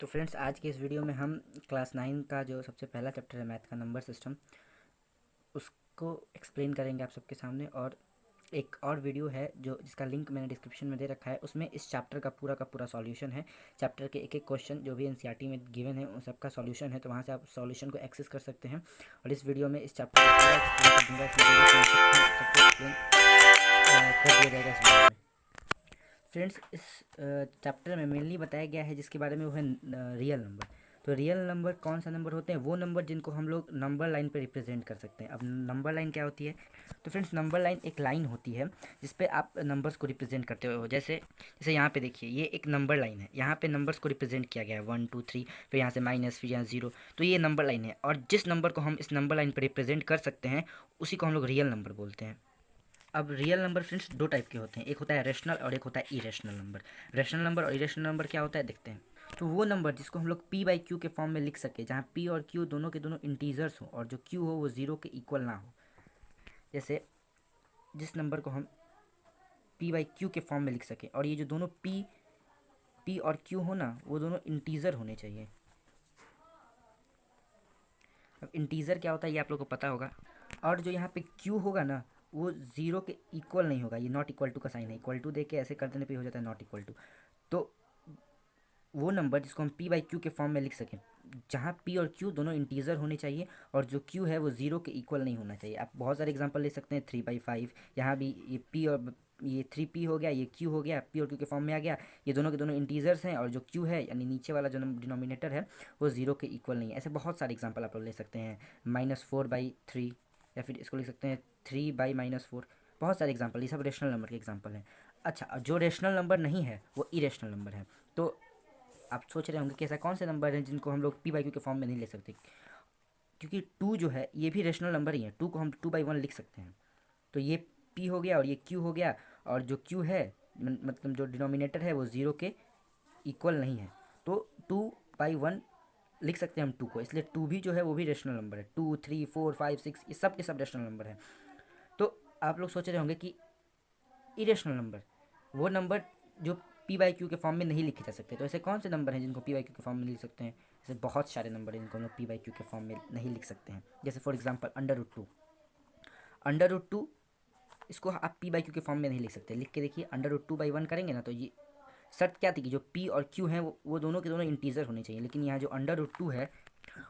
तो फ्रेंड्स, आज के इस वीडियो में हम क्लास 9 का जो सबसे पहला चैप्टर है मैथ का नंबर सिस्टम, उसको एक्सप्लेन करेंगे आप सबके सामने। और एक और वीडियो है जो जिसका लिंक मैंने डिस्क्रिप्शन में दे रखा है, उसमें इस चैप्टर का पूरा सॉल्यूशन है। चैप्टर के एक एक क्वेश्चन जो भी एनसीईआरटी में गिवन है उन सबका सॉल्यूशन है, तो वहाँ से आप सॉल्यूशन को एक्सेस कर सकते हैं। और इस वीडियो में इस चैप्टर को पूरा एक्सप्लेन कर दूँगा। इसमें जो भी कॉन्सेप्ट है सबको एक्सप्लेन कर दिया जाएगा इस वीडियो में। फ्रेंड्स, इस चैप्टर में मेनली बताया गया है जिसके बारे में वो है रियल नंबर। तो रियल नंबर कौन सा नंबर होते हैं? वो नंबर जिनको हम लोग नंबर लाइन पे रिप्रेजेंट कर सकते हैं। अब नंबर लाइन क्या होती है? तो फ्रेंड्स, नंबर लाइन एक लाइन होती है जिस पे आप नंबर्स को रिप्रेजेंट करते हो। जैसे जैसे यहाँ पे देखिए, ये एक नंबर लाइन है, यहाँ पे नंबर्स को रिप्रेजेंट किया गया है 1 2 3, फिर यहाँ से माइनस, फिर यहाँ 0। तो ये नंबर लाइन है, और जिस नंबर को हम इस नंबर लाइन पर रिप्रेजेंट कर सकते हैं उसी को हम लोग रियल नंबर बोलते हैं। अब रियल नंबर फ्रेंड्स दो टाइप के होते हैं, एक होता है रेशनल और एक होता है इरेशनल नंबर। रेशनल नंबर और इरेशनल नंबर क्या होता है देखते हैं। तो वो नंबर जिसको हम लोग p बाई क्यू के फॉर्म में लिख सके, जहाँ p और q दोनों के दोनों इंटीजर्स हो और जो q हो वो 0 के इक्वल ना हो। जैसे जिस नंबर को हम p बाई क्यू के फॉर्म में लिख सके और ये जो दोनों p और q हो ना, वो दोनों इंटीजर होने चाहिए। अब इंटीजर क्या होता है ये आप लोग को पता होगा। और जो यहाँ पे q होगा ना, वो 0 के इक्वल नहीं होगा। ये नॉट इक्वल टू का साइन है, इक्वल टू दे के ऐसे कर देने पे हो जाता है नॉट इक्वल टू। तो वो नंबर जिसको हम p बाई क्यू के फॉर्म में लिख सकें, जहाँ p और q दोनों इंटीजर होने चाहिए और जो q है वो 0 के इक्वल नहीं होना चाहिए। आप बहुत सारे एग्जांपल ले सकते हैं, 3/5। यहाँ भी ये p और ये 3p हो गया, ये q हो गया, p और q के फॉर्म में आ गया। ये दोनों के दोनों इंटीजर्स हैं और जो q है यानी नीचे वाला जो डिनोमिनेटर है वो 0 के इक्वल नहीं है। ऐसे बहुत सारे एग्जाम्पल आप लोग ले सकते हैं। -4/3, या फिर इसको लिख सकते हैं 3/-4। बहुत सारे एग्जाम्पल, ये सब रेशनल नंबर के एग्जाम्पल हैं। अच्छा, जो रेशनल नंबर नहीं है वो इरेशनल नंबर है। तो आप सोच रहे होंगे कि ऐसा कौन से नंबर हैं जिनको हम लोग p बाई क्यू के फॉर्म में नहीं ले सकते, क्योंकि 2 जो है ये भी रेशनल नंबर ही है। 2 को हम 2/1 लिख सकते हैं। तो ये p हो गया और ये q हो गया, और जो q है मतलब जो डिनोमिनेटर है वो 0 के इक्वल नहीं है। तो 2/1 लिख सकते हैं हम 2 को, इसलिए 2 भी जो है वो भी रेशनल नंबर है। 2 3 4 5 6 ये सब के सब रेशनल नंबर है। तो आप लोग सोच रहे होंगे कि इरेशनल नंबर, वो नंबर जो p बाई क्यू के फॉर्म में नहीं लिखे जा सकते। तो ऐसे कौन से नंबर हैं जिनको p बाई क्यू के फॉर्म में लिख सकते हैं? ऐसे बहुत सारे नंबर हैं जिनको हम लोग p बाई क्यू के फॉर्म में नहीं लिख सकते हैं। जैसे फॉर एग्जांपल √2। √2 इसको आप p बाई क्यू के फॉर्म में नहीं लिख सकते। लिख के देखिए, √2/1 करेंगे ना, तो ये शर्त क्या थी कि जो p और q हैं वो दोनों के दोनों इंटीजर होने चाहिए। लेकिन यहाँ जो √2 है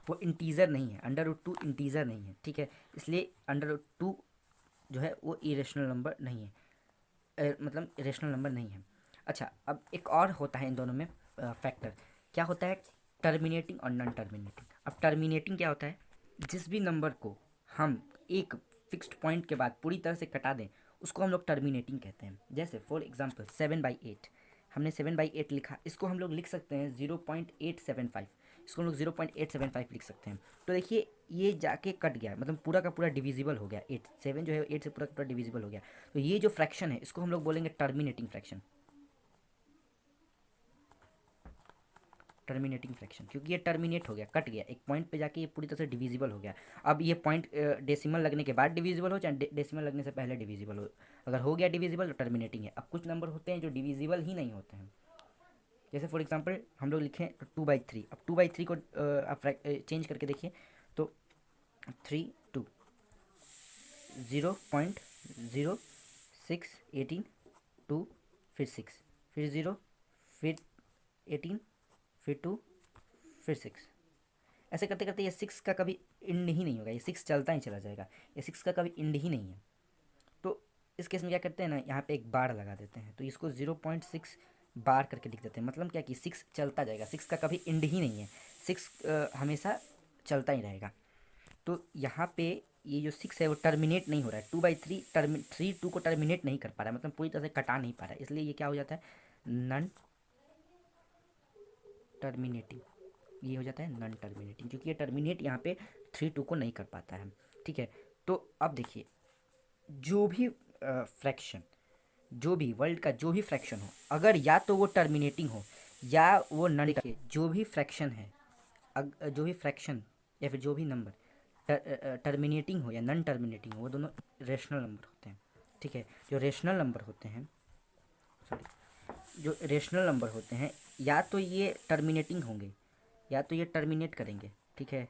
वो इंटीजर नहीं है, √2 इंटीजर नहीं है, ठीक है। इसलिए √2 जो है वो इरेशनल नंबर नहीं है, मतलब रेशनल नंबर नहीं है। अच्छा, अब एक और होता है इन दोनों में फैक्टर। क्या होता है? टर्मिनेटिंग और नॉन टर्मिनेटिंग। अब टर्मिनेटिंग क्या होता है? जिस भी नंबर को हम एक फिक्स्ड पॉइंट के बाद पूरी तरह से कटा दें उसको हम लोग टर्मिनेटिंग कहते हैं। जैसे फॉर एग्जांपल 7/8, हमने 7/8 लिखा, इसको हम लोग लिख सकते हैं 0.875। इसको हम लोग 0.875 लिख सकते हैं। तो देखिए, ये जाके कट गया, मतलब पूरा का पूरा डिविजिबल हो गया। 7 जो है 8 से पूरा का पूरा डिविजिबल हो गया। तो ये जो फ्रैक्शन है इसको हम लोग बोलेंगे टर्मिनेटिंग फ्रैक्शन। टर्मिनेटिंग फ्रैक्शन, क्योंकि ये टर्मिनेट हो गया, कट गया एक पॉइंट पे जाके, ये पूरी तरह से डिविजिबल हो गया। अब ये पॉइंट डेसिमल लगने के बाद डिविजिबल हो चाहे डेसिमल लगने से पहले डिविजिबल हो, अगर हो गया डिविजिबल तो टर्मिनेटिंग है। अब कुछ नंबर होते हैं जो डिविजिबल ही नहीं होते हैं। जैसे फॉर एग्जांपल हम लोग लिखें 2/3। अब 2/3 को आप चेंज करके देखिए, तो 3 2 0.0618 2 फिर 6 फिर 0 फिर 18 फिर 2 फिर 6। ऐसे करते करते ये 6 का कभी इंड ही नहीं होगा, ये 6 चलता ही चला जाएगा। ये 6 का कभी इंड ही नहीं है। तो इस केस में क्या करते हैं ना, यहाँ पे एक बार लगा देते हैं, तो इसको 0.6 बार करके लिख देते हैं। मतलब क्या कि 6 चलता जाएगा, 6 का कभी इंड ही नहीं है, 6 हमेशा चलता ही रहेगा। तो यहाँ पे ये जो 6 है वो टर्मिनेट नहीं हो रहा है। 2/3 2 को टर्मिनेट नहीं कर पा रहा है, मतलब पूरी तरह से कटा नहीं पा रहा है, इसलिए ये क्या हो जाता है? Non terminating. ये हो जाता है नॉन टर्मिनेटिंग, क्योंकि ये टर्मिनेट यहाँ पे 3 2 को नहीं कर पाता है, ठीक है। तो अब देखिए, जो भी फ्रैक्शन, जो भी वर्ल्ड का जो भी फ्रैक्शन हो, अगर या तो वो टर्मिनेटिंग हो या वो नॉन, देखिए जो भी फ्रैक्शन है, जो भी फ्रैक्शन या फिर जो भी नंबर टर्मिनेटिंग हो या नॉन टर्मिनेटिंग हो, वो दोनों रेशनल नंबर होते हैं, ठीक है। जो रेशनल नंबर होते हैं, सॉरी, जो रेशनल नंबर होते हैं या तो ये टर्मिनेटिंग होंगे या तो ये टर्मिनेट करेंगे, ठीक है,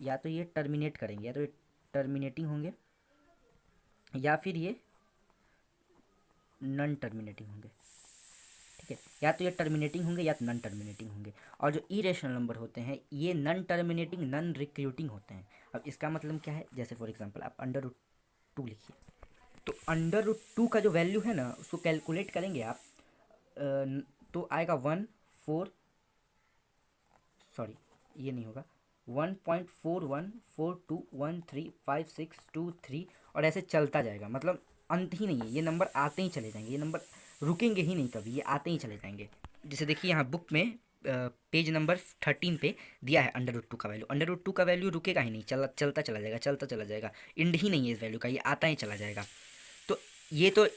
या तो ये टर्मिनेट करेंगे, या तो ये टर्मिनेटिंग होंगे, या फिर ये नॉन टर्मिनेटिंग होंगे, ठीक है। या तो ये टर्मिनेटिंग होंगे या तो नॉन टर्मिनेटिंग होंगे। और जो इरेशनल नंबर होते हैं ये नॉन टर्मिनेटिंग नॉन रिक्रूटिंग होते हैं। अब इसका मतलब क्या है, जैसे फॉर एग्जांपल आप अंडर रूट 2 लिखिए, तो अंडर रूट 2 का जो वैल्यू है ना उसको कैलकुलेट करेंगे आप, तो आएगा 1 4, सॉरी ये नहीं होगा, 1.4142135623 और ऐसे चलता जाएगा, मतलब अंत ही नहीं है, ये नंबर आते ही चले जाएंगे, ये नंबर रुकेंगे ही नहीं कभी, ये आते ही चले जाएंगे। जैसे देखिए यहाँ बुक में पेज नंबर 13 पे दिया है अंडर रूट 2 का वैल्यू, अंडर रूट 2 का वैल्यू रुकेगा ही नहीं, चलता चला जाएगा, चलता चला जाएगा, इंड ही नहीं है इस वैल्यू का, ये आता ही चला जाएगा। तो ये तो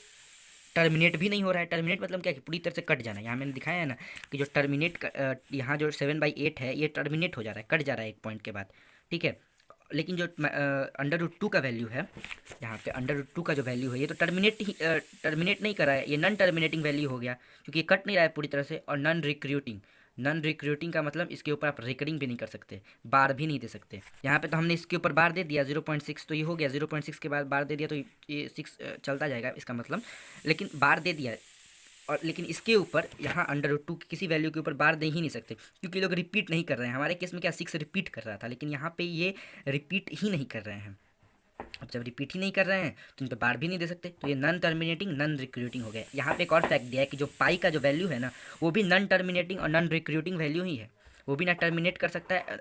टर्मिनेट भी नहीं हो रहा है, टर्मिनेट मतलब क्या कि पूरी तरह से कट जाना है। यहाँ मैंने दिखाया है ना कि जो टर्मिनेट यहाँ जो 7/8 है ये टर्मिनेट हो जा रहा है, कट जा रहा है एक पॉइंट के बाद, ठीक है। लेकिन जो अंडर रूट 2 का वैल्यू है, यहाँ पे अंडर रूट 2 का जो वैल्यू है ये तो टर्मिनेट नहीं कर रहा है, ये नॉन टर्मिनेटिंग वैल्यू हो गया क्योंकि ये कट नहीं रहा है पूरी तरह से। और नॉन रिक्रूटिंग, नॉन रिक्रूटिंग का मतलब इसके ऊपर आप रिकरिंग भी नहीं कर सकते, बार भी नहीं दे सकते। यहाँ पे तो हमने इसके ऊपर बार दे दिया 0.6, तो ये हो गया 0.6 के बाद बार दे दिया तो ये 6 चलता जाएगा इसका मतलब, लेकिन बार दे दिया। और लेकिन इसके ऊपर यहाँ अंडर रूट 2 की किसी वैल्यू के ऊपर बार दे ही नहीं सकते क्योंकि लोग रिपीट नहीं कर रहे हैं। हमारे केस में क्या 6 रिपीट कर रहा था, लेकिन यहाँ पे ये रिपीट ही नहीं कर रहे हैं। अब जब रिपीट ही नहीं कर रहे हैं तो इन पर बार भी नहीं दे सकते, तो ये नॉन टर्मिनेटिंग नॉन रिक्रूटिंग हो गया। यहाँ पे एक और फैक्ट दिया है कि जो पाई का जो वैल्यू है ना वो भी नॉन टर्मिनेटिंग और नॉन रिक्रूटिंग वैल्यू ही है, वो भी ना टर्मिनेट कर सकता है,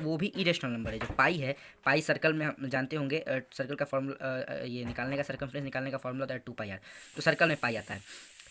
वो भी इरेशनल नंबर है। जो पाई है, पाई सर्कल में हम जानते होंगे, सर्कल का फॉर्मूला ये निकालने का, सर्कमफ्रेंस निकालने का फॉर्मूला होता है 2πr, तो सर्कल में पाई आता है,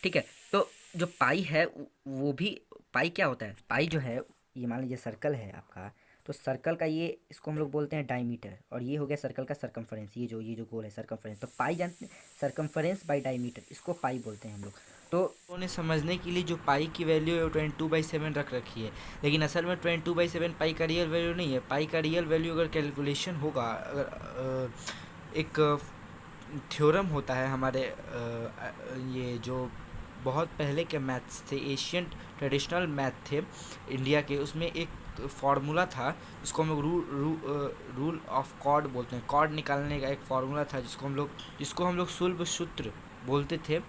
ठीक है। तो जो पाई है वो भी, पाई क्या होता है, पाई जो है ये मान लीजिए सर्कल है आपका, तो सर्कल का ये इसको हम लोग बोलते हैं डायमीटर, और ये हो गया सर्कल का सरकमफरेंस, ये जो गोल है सरकमफरेंस, तो पाई जानते हैं, सरकमफरेंस बाई डायमीटर, इसको पाई बोलते हैं हम लोग। तो उन्हें समझने के लिए जो पाई की वैल्यू है वो 22/7 रख रखी है, लेकिन असल में 22/7 पाई का रियल वैल्यू नहीं है। पाई का रियल वैल्यू अगर कैलकुलेशन होगा, अगर एक थ्योरम होता है हमारे ये जो बहुत पहले के मैथ्स थे, एशियंट ट्रेडिशनल मैथ थे इंडिया के, उसमें एक फार्मूला था जिसको हम लोग रूल ऑफ कॉर्ड बोलते हैं। कॉर्ड निकालने का एक फार्मूला था जिसको हम लोग शुल्ब सूत्र बोलते थे।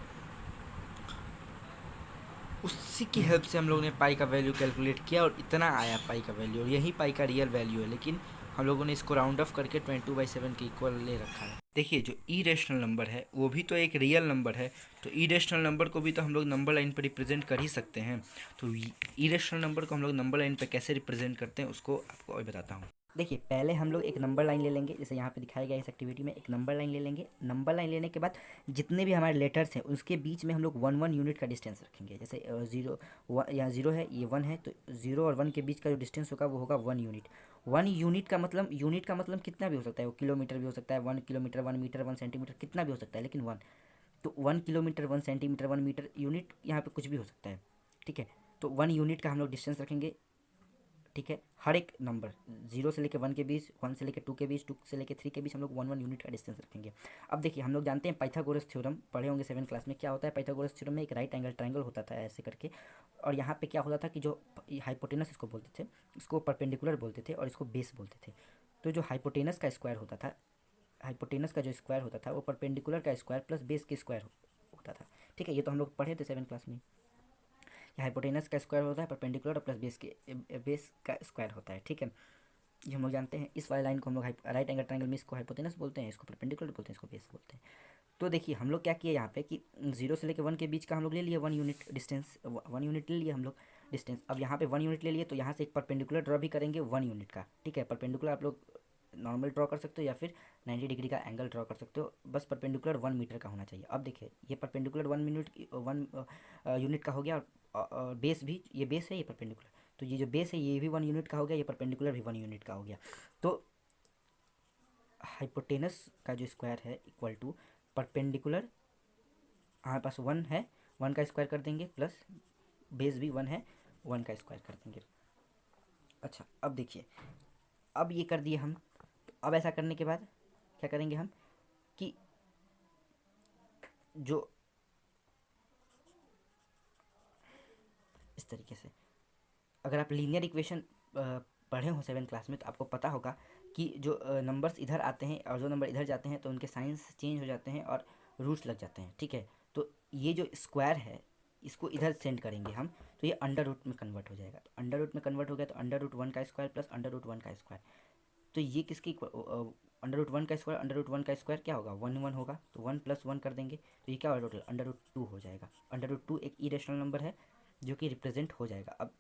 उसी की हेल्प से हम लोग ने पाई का वैल्यू कैलकुलेट किया और इतना आया पाई का वैल्यू, और यही पाई का रियल वैल्यू है, लेकिन हम लोगों ने इसको राउंड ऑफ करके 22/7 के इक्वल ले रखा है। देखिए जो इरेशनल नंबर है वो भी तो एक रियल नंबर है, तो इरेशनल नंबर को भी तो हम लोग नंबर लाइन पर रिप्रेजेंट कर ही सकते हैं। तो इरेशनल नंबर को हम लोग नंबर लाइन पर कैसे रिप्रेजेंट करते हैं उसको आपको अभी बताता हूँ। देखिए पहले हम लोग एक नंबर लाइन ले लेंगे, जैसे यहाँ पे दिखाया गया इस एक्टिविटी में, एक नंबर लाइन ले लेंगे। नंबर लाइन लेने के बाद जितने भी हमारे लेटर्स हैं उसके बीच में हम लोग 1 1 यूनिट का डिस्टेंस रखेंगे। जैसे 0 यहाँ 0 है, ये 1 है, तो 0 और 1 के बीच का जो डिस्टेंस होगा वो होगा 1 यूनिट। 1 यूनिट का मतलब कितना भी हो सकता है, वो किलोमीटर भी हो सकता है, 1 किलोमीटर, 1 मीटर, 1 सेंटीमीटर, कितना भी हो सकता है, लेकिन 1, तो 1 किलोमीटर, 1 सेंटीमीटर, 1 मीटर, यूनिट यहाँ पे कुछ भी हो सकता है, ठीक है। तो 1 यूनिट का हम लोग डिस्टेंस रखेंगे, ठीक है। हर एक नंबर 0 से लेकर 1 के बीच, 1 से लेकर 2 के बीच, 2 से लेकर 3 के बीच हम लोग 1 1 यूनिट का डिस्टेंस रखेंगे। अब देखिए हम लोग जानते हैं पाइथागोरस थ्योरम पढ़े होंगे 7 क्लास में, क्या होता है पाइथागोरस थ्योरम में, एक राइट एंगल ट्रायंगल होता था ऐसे करके, और यहाँ पे क्या होता था कि जो हाइपोटेनस इसको बोलते थे, इसको परपेंडिकुलर बोलते थे और इसको बेस बोलते थे। तो जो हाइपोटेनस का स्क्वायर होता था, हाइपोटेनस का जो स्क्वायर होता था वो परपेंडिकुलर का स्क्वायर प्लस बेस के स्क्वायर होता था, ठीक है। ये तो हम लोग पढ़े थे 7 क्लास में। हाइपोटेनस का स्क्वायर होता है परपेंडिकुलर और प्लस बेस का स्क्वायर होता है, ठीक है। ये हम लोग जानते हैं। इस वाली लाइन को हम लोग राइट एंगल ट्रायंगल में इसको हाइपोटेनस बोलते हैं, इसको परपेंडिकुलर बोलते हैं, इसको बेस बोलते हैं। तो देखिए हम लोग क्या किए यहाँ पे कि 0 से लेकर 1 के बीच का हम लोग ले लिए 1 यूनिट डिस्टेंस, 1 यूनिट ले लिए हम लोग डिस्टेंस। अब यहाँ पे 1 यूनिट ले लिए तो यहाँ से एक परपेंडिकुलर ड्रॉ भी करेंगे 1 यूनिट का, ठीक है। परपेंडिकुलर आप लोग नॉर्मल ड्रॉ कर सकते हो या फिर 90 डिग्री का एंगल ड्रॉ कर सकते हो, बस परपेंडिकुलर 1 मीटर का होना चाहिए। अब देखिए ये परपेंडिकुलर 1 यूनिट का हो गया, और बेस भी, ये बेस है, ये परपेंडिकुलर, तो ये जो बेस है ये भी 1 यूनिट का हो गया, ये परपेंडिकुलर भी 1 यूनिट का हो गया। तो हाइपोटेनस का जो स्क्वायर है इक्वल टू परपेंडिकुलर, हमारे पास 1 है, 1 का स्क्वायर कर देंगे, प्लस बेस भी 1 है, 1 का स्क्वायर कर देंगे। अच्छा अब देखिए, अब ये कर दिए हम। अब ऐसा करने के बाद क्या करेंगे हम कि जो इस तरीके से। अगर आप लीनियर इक्वेशन पढ़े हो 7th क्लास में तो आपको पता होगा कि जो नंबर्स इधर आते हैं और जो नंबर इधर जाते हैं तो उनके साइंस चेंज हो जाते हैं और रूट्स लग जाते हैं, ठीक है। तो ये जो स्क्वायर है इसको इधर सेंड करेंगे हम तो ये अंडर रूट में कन्वर्ट हो जाएगा। तो अंडर रूट में कन्वर्ट हो गया तो अंडर रूट 1 का स्क्वायर प्लस अंडर रूट 1 का स्क्वायर, तो ये किसकी अंडर रूट 1 का स्क्वायर, अंडर रूट 1 का स्क्वायर क्या होगा 1 1 होगा, तो 1 + 1 कर देंगे तो ये क्या होगा टोटल अंडर रूट 2 हो जाएगा। अंडर रूट 2 एक इरेशनल नंबर है जो कि रिप्रेजेंट हो जाएगा। अब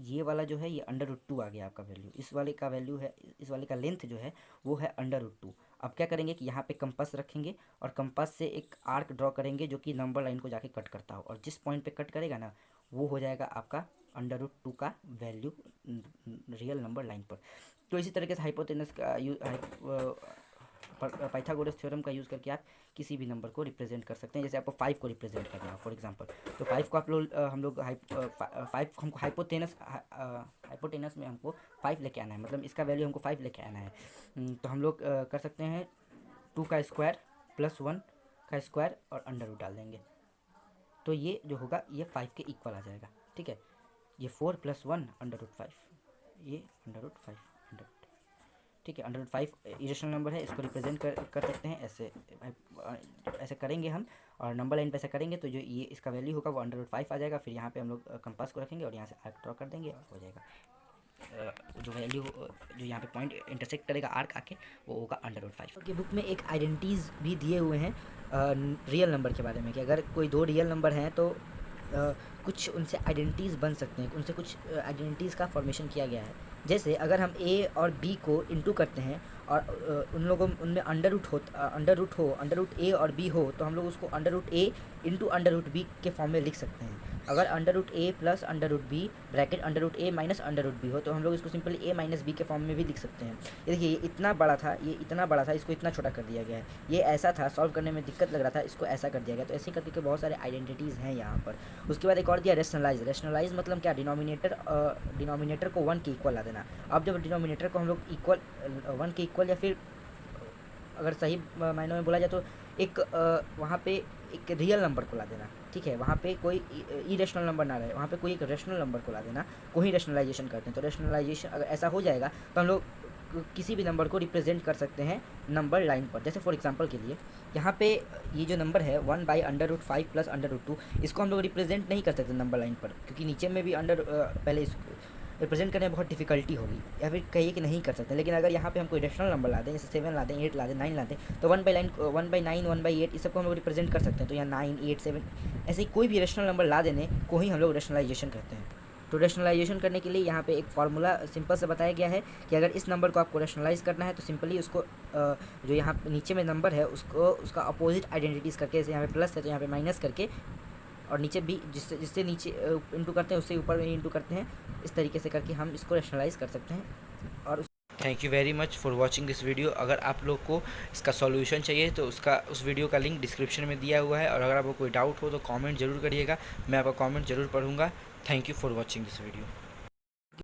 ये वाला जो है ये अंडर रूट 2 आ गया आपका वैल्यू, इस वाले का वैल्यू है, इस वाले का लेंथ जो है वो है अंडर रूट 2। अब क्या करेंगे कि यहाँ पे कंपास रखेंगे और कंपास से एक आर्क ड्रॉ करेंगे जो कि नंबर लाइन को जाके कट करता हो, और जिस पॉइंट पे कट करेगा ना वो हो जाएगा आपका अंडर रूट 2 का वैल्यू रियल नंबर लाइन पर। तो इसी तरीके से हाइपोटेनस का पाइथागोरस थ्योरम का यूज़ करके आप किसी भी नंबर को रिप्रेजेंट कर सकते हैं। जैसे आपको 5 को रिप्रेजेंट करना है फॉर एग्जांपल, तो 5 को आप लोग हम लोग 5 हमको हाइपोटेनस में हमको 5 लेके आना है, मतलब इसका वैल्यू हमको 5 लेके आना है। तो हम लोग कर सकते हैं 2 का स्क्वायर प्लस 1 का स्क्वायर और अंडर रूट डाल देंगे, तो ये जो होगा ये 5 के इक्वल आ जाएगा, ठीक है। ये 4 + 1 अंडर रूट 5, ये अंडर रूट 5 अंडर रूट, ठीक है। अंडर रूट 5 इरेशनल नंबर है, इसको रिप्रेजेंट कर सकते हैं ऐसे करेंगे हम, और नंबर लाइन पे ऐसा करेंगे तो जो ये इसका वैल्यू होगा वो अंडर रूट 5 आ जाएगा। फिर यहाँ पे हम लोग कंपास को रखेंगे और यहाँ से आर्क ड्रॉ कर देंगे और हो जाएगा जो वैल्यू जो यहाँ पे पॉइंट इंटरसेक्ट करेगा आर्क आके वो होगा अंडर रूट 5। की बुक में एक आइडेंटिटीज़ भी दिए हुए हैं रियल नंबर के बारे में कि अगर कोई 2 रियल नंबर हैं तो कुछ उनसे आइडेंटिटीज़ बन सकते हैं, उनसे कुछ आइडेंटिटीज़ का फॉर्मेशन किया गया है। जैसे अगर हम a और b को इंटू करते हैं और उन लोगों उनमें अंडर रूट a और b हो तो हम लोग उसको under root a into under root b के फॉर्म में लिख सकते हैं। अगर under root a plus under root b bracket under root a minus under root b हो तो हम लोग इसको सिंपली a माइनस b के फॉर्म में भी लिख सकते हैं। ये देखिए ये इतना बड़ा था, इसको इतना छोटा कर दिया गया है। ये ऐसा था, सॉल्व करने में दिक्कत लग रहा था, इसको ऐसा कर दिया गया। तो ऐसे करके बहुत सारे आइडेंटिटीज़ हैं यहाँ पर। उसके बाद एक और दिया रेशनलाइज मतलब क्या, डिनोमिनेटर को 1 के इक्वल ला देना। अब जब डिनोमिनेटर को हम लोग इक्वल 1 के इक्वल, या फिर अगर सही मायनों में बोला जाए तो एक वहाँ पे एक रियल नंबर को ला देना, ठीक है। वहाँ पे कोई इरेशनल नंबर ना रहे, वहाँ पे कोई एक रेशनल नंबर को ला देना, को ही रेशनलाइजेशन करते हैं। तो रेशनलाइजेशन अगर ऐसा हो जाएगा तो हम लोग किसी भी नंबर को रिप्रेजेंट कर सकते हैं नंबर लाइन पर। जैसे फॉर एग्जांपल के लिए यहाँ पे ये जो नंबर है 1/√5 प्लस √2, इसको हम लोग रिप्रेजेंट नहीं कर सकते नंबर लाइन पर, क्योंकि नीचे में भी पहले इसको रिप्रेजेंट करने में बहुत डिफिकल्टी होगी, या फिर कहिए कि नहीं कर सकते। लेकिन अगर यहाँ पे हम कोई रेशनल नंबर ला दें, जैसे 7 ला दें, 8 ला दें, 9 ला दें, तो 1/9 1/8 इस सबको हम लोग रिप्रेजेंट कर सकते हैं। तो यहाँ 9 8 7 ऐसे कोई भी रेशनल नंबर ला देने को ही हम लोग रेशनलाइजेशन करते हैं। तो रेशनलाइजेशन करने के लिए यहाँ पे एक फार्मूला सिंपल से बताया गया है कि अगर इस नंबर को आपको रेशनलाइज करना है तो सिंपली उसको जो यहाँ नीचे में नंबर है उसका अपोजिट आइडेंटिटीज़ करके, जैसे यहाँ पे प्लस है तो यहाँ पे माइनस करके, और नीचे भी जिससे नीचे इंटू करते हैं उससे ऊपर में इंटू करते हैं, इस तरीके से करके हम इसको रेशनलाइज कर सकते हैं। और thank you very much for watching this video. अगर आप लोग को इसका सॉल्यूशन चाहिए तो उस वीडियो का लिंक डिस्क्रिप्शन में दिया हुआ है, और अगर आपको कोई डाउट हो तो कमेंट जरूर करिएगा, मैं आपका कमेंट जरूर पढ़ूंगा। Thank you for watching this video.